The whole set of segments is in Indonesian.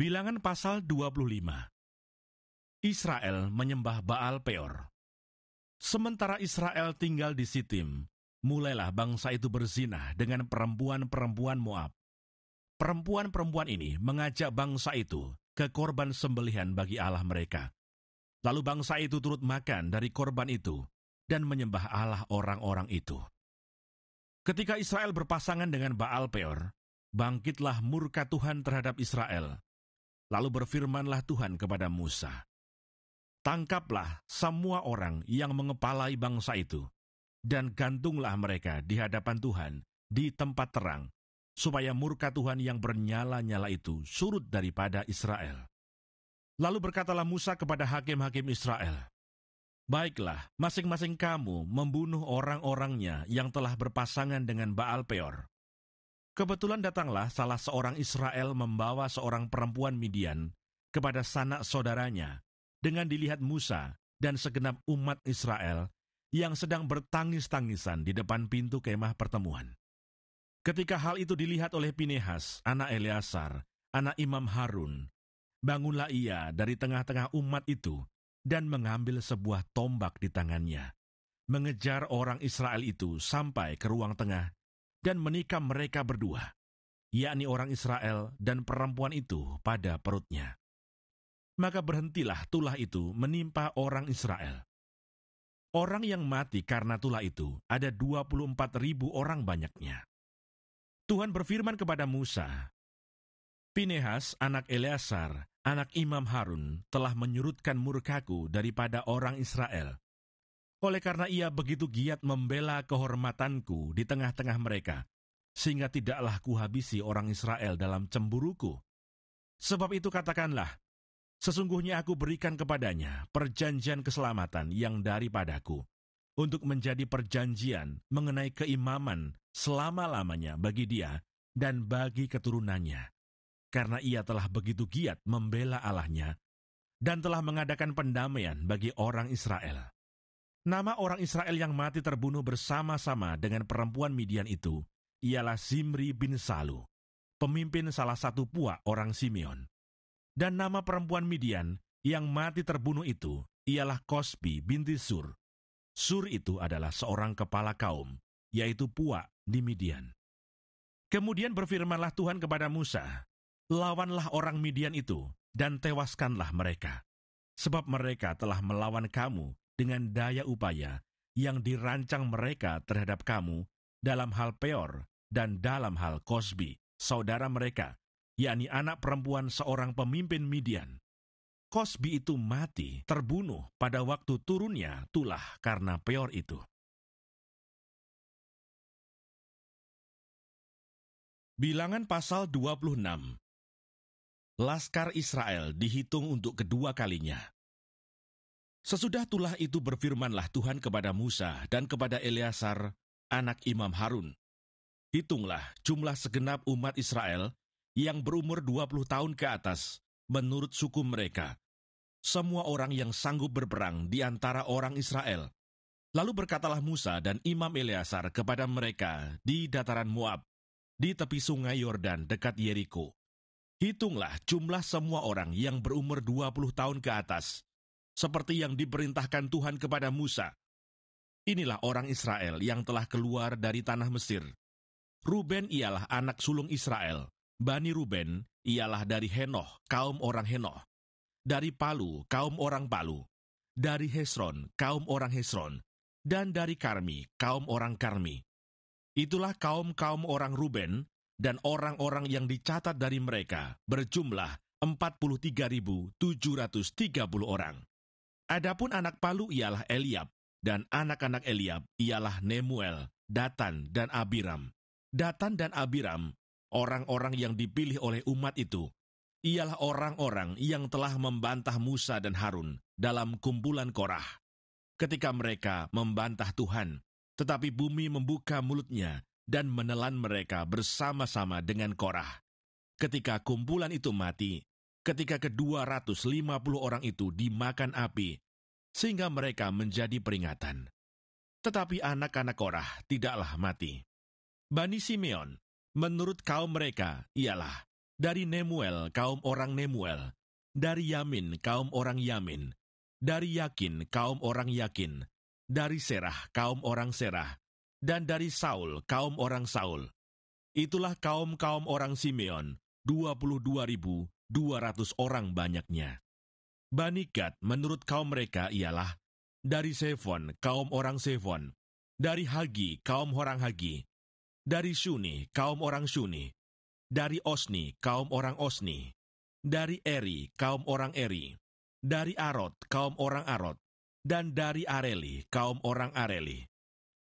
Bilangan pasal 25. Israel menyembah Baal Peor. Sementara Israel tinggal di Sitim, mulailah bangsa itu berzinah dengan perempuan-perempuan Moab. Perempuan-perempuan ini mengajak bangsa itu ke korban sembelihan bagi Allah mereka. Lalu bangsa itu turut makan dari korban itu dan menyembah Allah orang-orang itu. Ketika Israel berpasangan dengan Baal Peor, bangkitlah murka Tuhan terhadap Israel. Lalu berfirmanlah Tuhan kepada Musa, "Tangkaplah semua orang yang mengepalai bangsa itu, dan gantunglah mereka di hadapan Tuhan di tempat terang, supaya murka Tuhan yang bernyala-nyala itu surut daripada Israel." Lalu berkatalah Musa kepada hakim-hakim Israel, "Baiklah, masing-masing kamu membunuh orang-orangnya yang telah berpasangan dengan Baal Peor." Kebetulan datanglah salah seorang Israel membawa seorang perempuan Midian kepada sanak saudaranya, dengan dilihat Musa dan segenap umat Israel yang sedang bertangis-tangisan di depan pintu kemah pertemuan. Ketika hal itu dilihat oleh Pinehas, anak Eleazar, anak Imam Harun, bangunlah ia dari tengah-tengah umat itu dan mengambil sebuah tombak di tangannya, mengejar orang Israel itu sampai ke ruang tengah dan menikam mereka berdua, yakni orang Israel dan perempuan itu pada perutnya. Maka berhentilah tulah itu menimpa orang Israel. Orang yang mati karena tulah itu ada 24.000 orang banyaknya. Tuhan berfirman kepada Musa, "Pinehas anak Eleazar, anak Imam Harun, telah menyurutkan murkaku daripada orang Israel. Oleh karena ia begitu giat membela kehormatanku di tengah-tengah mereka, sehingga tidaklah kuhabisi orang Israel dalam cemburuku. Sebab itu katakanlah, sesungguhnya aku berikan kepadanya perjanjian keselamatan yang daripadaku, untuk menjadi perjanjian mengenai keimaman selama-lamanya bagi dia dan bagi keturunannya, karena ia telah begitu giat membela Allahnya, dan telah mengadakan pendamaian bagi orang Israel." Nama orang Israel yang mati terbunuh bersama-sama dengan perempuan Midian itu ialah Zimri bin Salu, pemimpin salah satu puak orang Simeon. Dan nama perempuan Midian yang mati terbunuh itu ialah Kosbi binti Sur. Sur itu adalah seorang kepala kaum, yaitu puak di Midian. Kemudian berfirmanlah Tuhan kepada Musa, "Lawanlah orang Midian itu, dan tewaskanlah mereka, sebab mereka telah melawan kamu dengan daya upaya yang dirancang mereka terhadap kamu dalam hal Peor dan dalam hal Kosbi, saudara mereka, yakni anak perempuan seorang pemimpin Midian. Kosbi itu mati, terbunuh pada waktu turunnya tulah karena Peor itu." Bilangan pasal 26. Laskar Israel dihitung untuk kedua kalinya. Sesudah tulah itu berfirmanlah Tuhan kepada Musa dan kepada Eleazar, anak Imam Harun, "Hitunglah jumlah segenap umat Israel yang berumur 20 tahun ke atas, menurut suku mereka, semua orang yang sanggup berperang di antara orang Israel." Lalu berkatalah Musa dan Imam Eleazar kepada mereka di dataran Moab, di tepi sungai Yordan dekat Yeriko, "Hitunglah jumlah semua orang yang berumur 20 tahun ke atas, seperti yang diperintahkan Tuhan kepada Musa. Inilah orang Israel yang telah keluar dari tanah Mesir. Ruben ialah anak sulung Israel. Bani Ruben ialah dari Henoh, kaum orang Henoh. Dari Palu, kaum orang Palu. Dari Hesron, kaum orang Hesron. Dan dari Karmi, kaum orang Karmi. Itulah kaum-kaum orang Ruben, dan orang-orang yang dicatat dari mereka berjumlah 43.730 orang. Adapun anak Palu ialah Eliab, dan anak-anak Eliab ialah Nemuel, Datan, dan Abiram. Datan dan Abiram, orang-orang yang dipilih oleh umat itu, ialah orang-orang yang telah membantah Musa dan Harun dalam kumpulan Korah. Ketika mereka membantah Tuhan, tetapi bumi membuka mulutnya dan menelan mereka bersama-sama dengan Korah. Ketika kumpulan itu mati, ketika ke-250 orang itu dimakan api, sehingga mereka menjadi peringatan. Tetapi anak-anak Korah tidaklah mati. Bani Simeon, menurut kaum mereka, ialah Dari Nemuel, kaum orang Nemuel. Dari Yamin, kaum orang Yamin. Dari Yakin, kaum orang Yakin. Dari Serah, kaum orang Serah. Dan dari Saul, kaum orang Saul. Itulah kaum-kaum orang Simeon, 22.200 orang banyaknya. Bani Gad menurut kaum mereka ialah dari Sefon, kaum orang Sefon. Dari Hagi, kaum orang Hagi. Dari Shuni, kaum orang Shuni. Dari Osni, kaum orang Osni. Dari Eri, kaum orang Eri. Dari Arod, kaum orang Arod. Dan dari Areli, kaum orang Areli.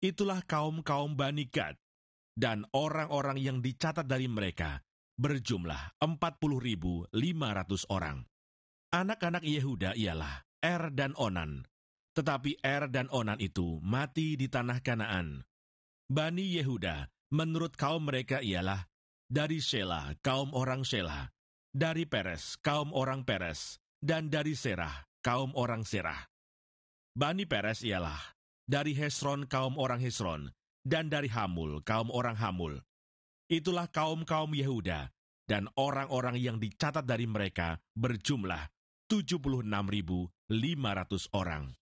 Itulah kaum-kaum Bani Gad. Dan orang-orang yang dicatat dari mereka berjumlah 40.500 orang. Anak-anak Yehuda ialah Er dan Onan. Tetapi Er dan Onan itu mati di tanah Kanaan. Bani Yehuda menurut kaum mereka ialah dari Shela, kaum orang Shela. Dari Peres, kaum orang Peres. Dan dari Serah, kaum orang Serah. Bani Peres ialah dari Hesron, kaum orang Hesron. Dan dari Hamul, kaum orang Hamul. Itulah kaum-kaum Yehuda, dan orang-orang yang dicatat dari mereka berjumlah 76.500 orang.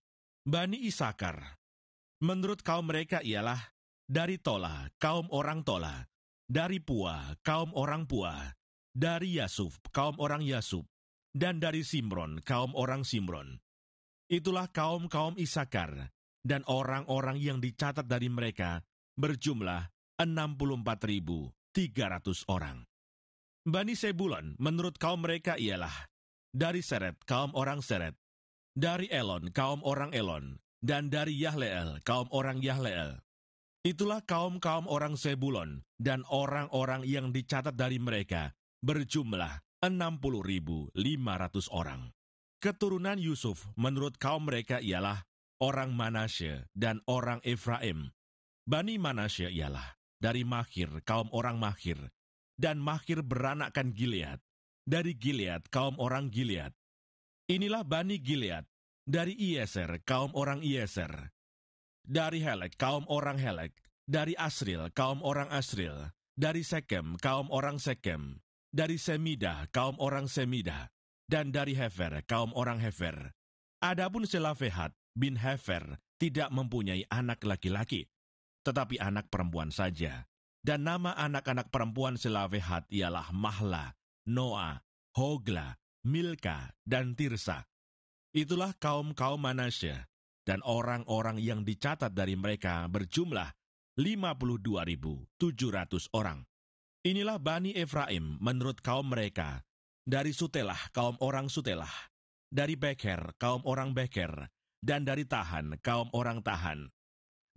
Bani Isakar, menurut kaum mereka ialah dari Tola, kaum orang Tola. Dari Pua, kaum orang Pua. Dari Yasuf, kaum orang Yasuf. Dan dari Simron, kaum orang Simron. Itulah kaum-kaum Isakar, dan orang-orang yang dicatat dari mereka berjumlah 64.300 orang. Bani Sebulon menurut kaum mereka ialah dari Seret, kaum orang Seret. Dari Elon, kaum orang Elon. Dan dari Yahleel, kaum orang Yahleel. Itulah kaum-kaum orang Sebulon, dan orang-orang yang dicatat dari mereka berjumlah 60.500 orang. Keturunan Yusuf menurut kaum mereka ialah orang Manasye dan orang Efraim. Bani Manasye ialah dari Makhir, kaum orang Makhir. Dan Makhir beranakkan Gilead. Dari Gilead, kaum orang Gilead. Inilah Bani Gilead. Dari Ieser, kaum orang Ieser. Dari Helek, kaum orang Helek. Dari Asril, kaum orang Asril. Dari Sekem, kaum orang Sekem. Dari Semida, kaum orang Semida. Dan dari Hefer, kaum orang Hefer. Adapun Selafehat bin Hefer tidak mempunyai anak laki-laki, tetapi anak perempuan saja. Dan nama anak-anak perempuan Selafehat ialah Mahla, Noa, Hogla, Milka, dan Tirsa. Itulah kaum-kaum Manasye, dan orang-orang yang dicatat dari mereka berjumlah 52.700 orang. Inilah Bani Efraim menurut kaum mereka. Dari Sutelah, kaum orang Sutelah. Dari Beker, kaum orang Beker. Dan dari Tahan, kaum orang Tahan.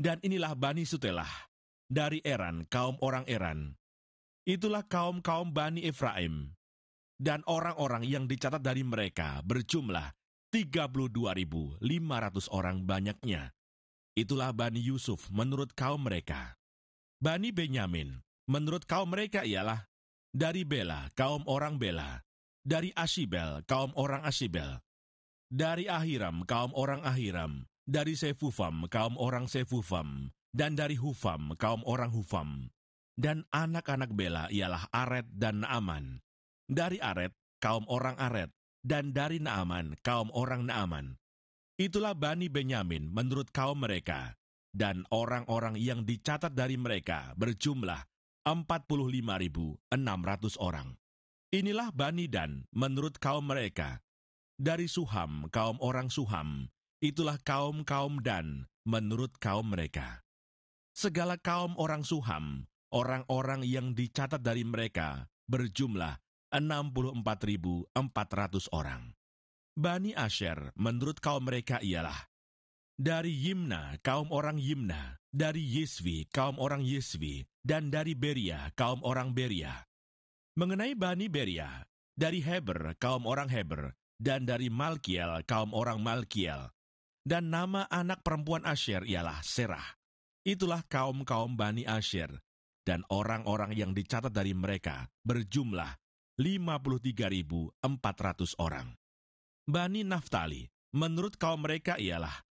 Dan inilah Bani Sutelah, dari Eran, kaum orang Eran. Itulah kaum-kaum Bani Efraim. Dan orang-orang yang dicatat dari mereka berjumlah 32.500 orang banyaknya. Itulah Bani Yusuf menurut kaum mereka. Bani Benyamin menurut kaum mereka ialah dari Bela, kaum orang Bela. Dari Ashibel, kaum orang Ashibel. Dari Ahiram, kaum orang Ahiram. Dari Sefufam, kaum orang Sefufam. Dan dari Hufam, kaum orang Hufam. Dan anak-anak Bela ialah Aret dan Naaman. Dari Aret, kaum orang Aret. Dan dari Naaman, kaum orang Naaman. Itulah Bani Benyamin menurut kaum mereka. Dan orang-orang yang dicatat dari mereka berjumlah 45.600 orang. Inilah Bani Dan menurut kaum mereka. Dari Suham, kaum orang Suham. Itulah kaum-kaum Dan menurut kaum mereka. Segala kaum orang Suham, orang-orang yang dicatat dari mereka, berjumlah 64.400 orang. Bani Asher menurut kaum mereka ialah dari Yimna, kaum orang Yimna. Dari Yisvi, kaum orang Yisvi. Dan dari Beria, kaum orang Beria. Mengenai Bani Beria, dari Heber, kaum orang Heber. Dan dari Malkiel, kaum orang Malkiel. Dan nama anak perempuan Asher ialah Serah. Itulah kaum-kaum Bani Asher. Dan orang-orang yang dicatat dari mereka berjumlah 53.400 orang. Bani Naftali, menurut kaum mereka ialah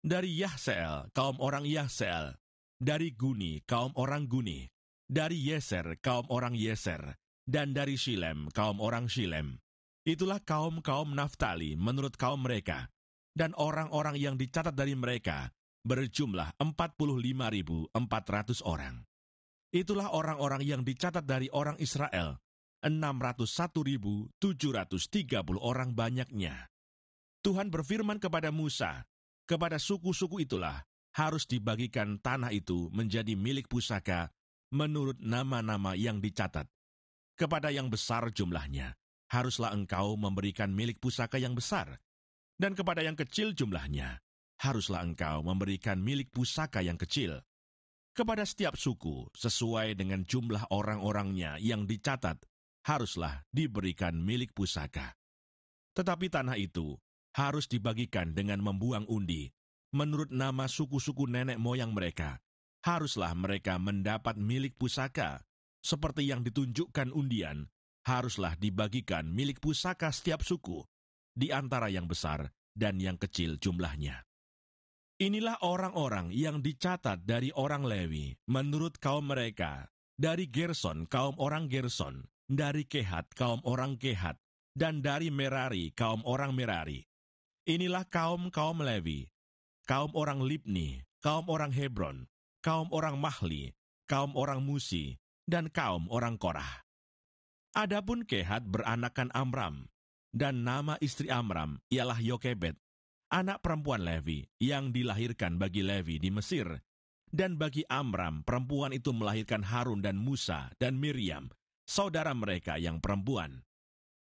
dari Yahseel, kaum orang Yahseel. Dari Guni, kaum orang Guni. Dari Yeser, kaum orang Yeser. Dan dari Shilem, kaum orang Shilem. Itulah kaum-kaum Naftali menurut kaum mereka. Dan orang-orang yang dicatat dari mereka berjumlah 45.400 orang. Itulah orang-orang yang dicatat dari orang Israel, 601.730 orang banyaknya. Tuhan berfirman kepada Musa, kepada suku-suku itulah harus dibagikan tanah itu menjadi milik pusaka menurut nama-nama yang dicatat. Kepada yang besar jumlahnya, haruslah engkau memberikan milik pusaka yang besar. Dan kepada yang kecil jumlahnya, haruslah engkau memberikan milik pusaka yang kecil. Kepada setiap suku, sesuai dengan jumlah orang-orangnya yang dicatat, haruslah diberikan milik pusaka. Tetapi tanah itu harus dibagikan dengan membuang undi. Menurut nama suku-suku nenek moyang mereka, haruslah mereka mendapat milik pusaka. Seperti yang ditunjukkan undian, haruslah dibagikan milik pusaka setiap suku, di antara yang besar dan yang kecil jumlahnya. Inilah orang-orang yang dicatat dari orang Lewi, menurut kaum mereka, dari Gerson, kaum orang Gerson, dari Kehat, kaum orang Kehat, dan dari Merari, kaum orang Merari. Inilah kaum-kaum Lewi, kaum orang Libni, kaum orang Hebron, kaum orang Mahli, kaum orang Musi, dan kaum orang Korah. Adapun Kehat beranakan Amram, dan nama istri Amram ialah Yokebed, anak perempuan Levi yang dilahirkan bagi Levi di Mesir. Dan bagi Amram, perempuan itu melahirkan Harun dan Musa dan Miriam, saudara mereka yang perempuan.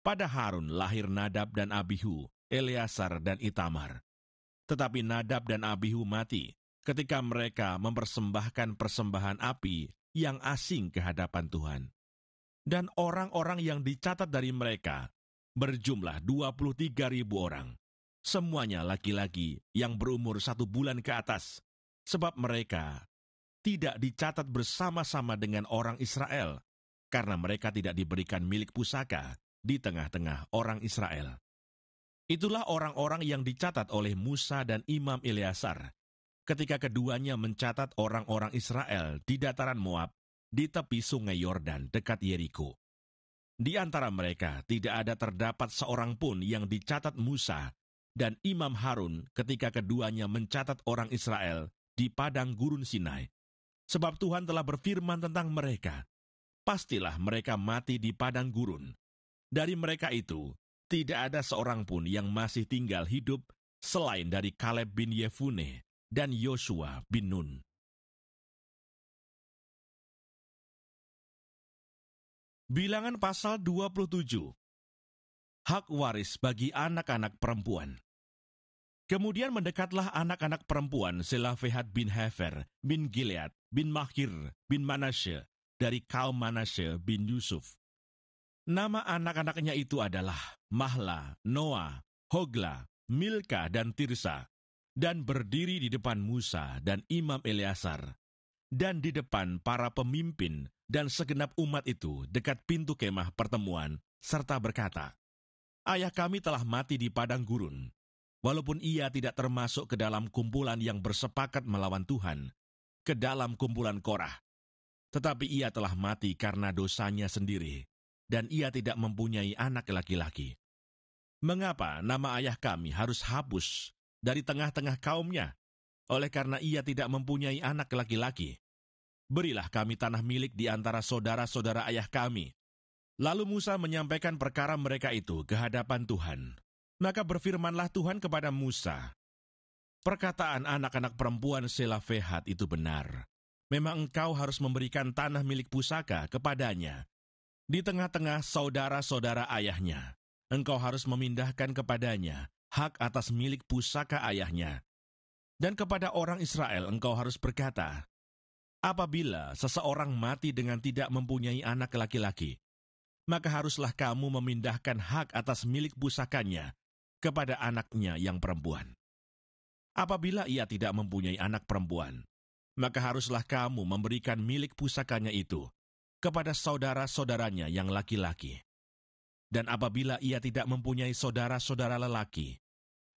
Pada Harun lahir Nadab dan Abihu, Eleazar dan Itamar. Tetapi Nadab dan Abihu mati ketika mereka mempersembahkan persembahan api yang asing ke hadapan Tuhan. Dan orang-orang yang dicatat dari mereka berjumlah 23.000 orang. Semuanya laki-laki yang berumur 1 bulan ke atas, sebab mereka tidak dicatat bersama-sama dengan orang Israel, karena mereka tidak diberikan milik pusaka di tengah-tengah orang Israel. Itulah orang-orang yang dicatat oleh Musa dan Imam Eleazar, ketika keduanya mencatat orang-orang Israel di dataran Moab, di tepi sungai Yordan dekat Yeriko. Di antara mereka tidak ada terdapat seorang pun yang dicatat Musa dan Imam Harun ketika keduanya mencatat orang Israel di padang gurun Sinai. Sebab Tuhan telah berfirman tentang mereka, pastilah mereka mati di padang gurun. Dari mereka itu, tidak ada seorang pun yang masih tinggal hidup selain dari Kaleb bin Yefune dan Yosua bin Nun. Bilangan pasal 27. Hak waris bagi anak-anak perempuan. Kemudian mendekatlah anak-anak perempuan Selafehat bin Hefer, bin Gilead, bin Machir, bin Manasye, dari kaum Manasye bin Yusuf. Nama anak-anaknya itu adalah Mahla, Noah, Hogla, Milka, dan Tirsa, dan berdiri di depan Musa dan Imam Eleazar, dan di depan para pemimpin dan segenap umat itu dekat pintu kemah pertemuan, serta berkata, Ayah kami telah mati di padang gurun, walaupun ia tidak termasuk ke dalam kumpulan yang bersepakat melawan Tuhan, ke dalam kumpulan Korah. Tetapi ia telah mati karena dosanya sendiri, dan ia tidak mempunyai anak laki-laki. Mengapa nama ayah kami harus hapus dari tengah-tengah kaumnya, oleh karena ia tidak mempunyai anak laki-laki? Berilah kami tanah milik di antara saudara-saudara ayah kami. Lalu Musa menyampaikan perkara mereka itu ke hadapan Tuhan. Maka berfirmanlah Tuhan kepada Musa, perkataan anak-anak perempuan Selafehat itu benar. Memang engkau harus memberikan tanah milik pusaka kepadanya. Di tengah-tengah saudara-saudara ayahnya, engkau harus memindahkan kepadanya hak atas milik pusaka ayahnya. Dan kepada orang Israel engkau harus berkata, apabila seseorang mati dengan tidak mempunyai anak laki-laki, maka haruslah kamu memindahkan hak atas milik pusakanya kepada anaknya yang perempuan. Apabila ia tidak mempunyai anak perempuan, maka haruslah kamu memberikan milik pusakanya itu kepada saudara-saudaranya yang laki-laki. Dan apabila ia tidak mempunyai saudara-saudara lelaki,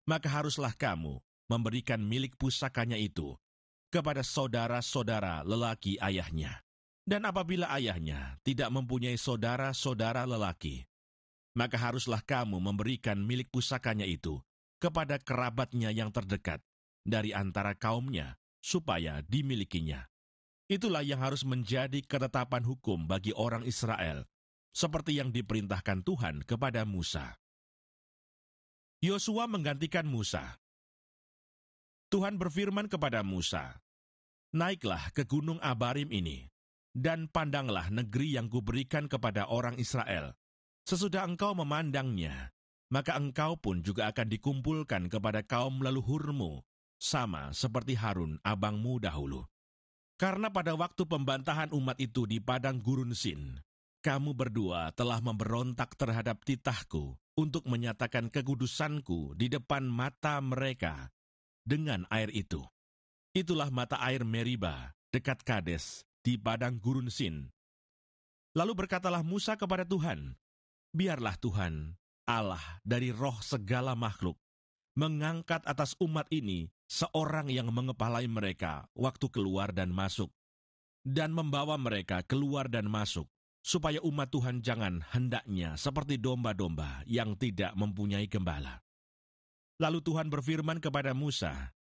maka haruslah kamu memberikan milik pusakanya itu kepada saudara-saudara lelaki ayahnya. Dan apabila ayahnya tidak mempunyai saudara-saudara lelaki, maka haruslah kamu memberikan milik pusakanya itu kepada kerabatnya yang terdekat dari antara kaumnya, supaya dimilikinya. Itulah yang harus menjadi ketetapan hukum bagi orang Israel, seperti yang diperintahkan Tuhan kepada Musa. Yosua menggantikan Musa. Tuhan berfirman kepada Musa, "Naiklah ke gunung Abarim ini, dan pandanglah negeri yang kuberikan kepada orang Israel. Sesudah engkau memandangnya, maka engkau pun juga akan dikumpulkan kepada kaum leluhurmu, sama seperti Harun abangmu dahulu. Karena pada waktu pembantahan umat itu di padang gurun Sin, kamu berdua telah memberontak terhadap titahku untuk menyatakan kekudusanku di depan mata mereka dengan air itu. Itulah mata air Meriba dekat Kades di padang gurun Sin. Lalu berkatalah Musa kepada Tuhan, biarlah Tuhan, Allah dari roh segala makhluk, mengangkat atas umat ini seorang yang mengepalai mereka waktu keluar dan masuk, dan membawa mereka keluar dan masuk, supaya umat Tuhan jangan hendaknya seperti domba-domba yang tidak mempunyai gembala. Lalu Tuhan berfirman kepada Musa,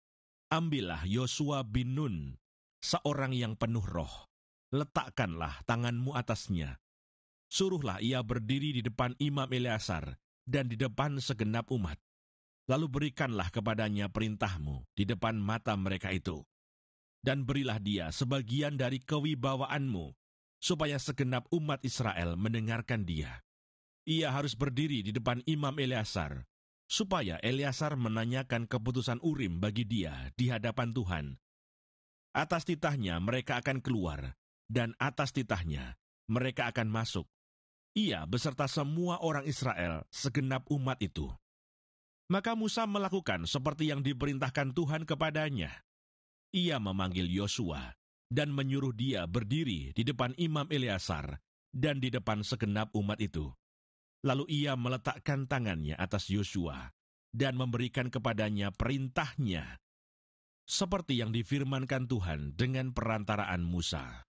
ambillah Yosua bin Nun, seorang yang penuh roh, letakkanlah tanganmu atasnya. Suruhlah ia berdiri di depan Imam Eleazar dan di depan segenap umat. Lalu berikanlah kepadanya perintahmu di depan mata mereka itu. Dan berilah dia sebagian dari kewibawaanmu, supaya segenap umat Israel mendengarkan dia. Ia harus berdiri di depan Imam Eleazar, supaya Eleazar menanyakan keputusan Urim bagi dia di hadapan Tuhan. Atas titahnya mereka akan keluar, dan atas titahnya mereka akan masuk. Ia beserta semua orang Israel, segenap umat itu. Maka Musa melakukan seperti yang diperintahkan Tuhan kepadanya. Ia memanggil Yosua dan menyuruh dia berdiri di depan Imam Eleazar dan di depan segenap umat itu. Lalu ia meletakkan tangannya atas Yosua dan memberikan kepadanya perintahnya, seperti yang difirmankan Tuhan dengan perantaraan Musa.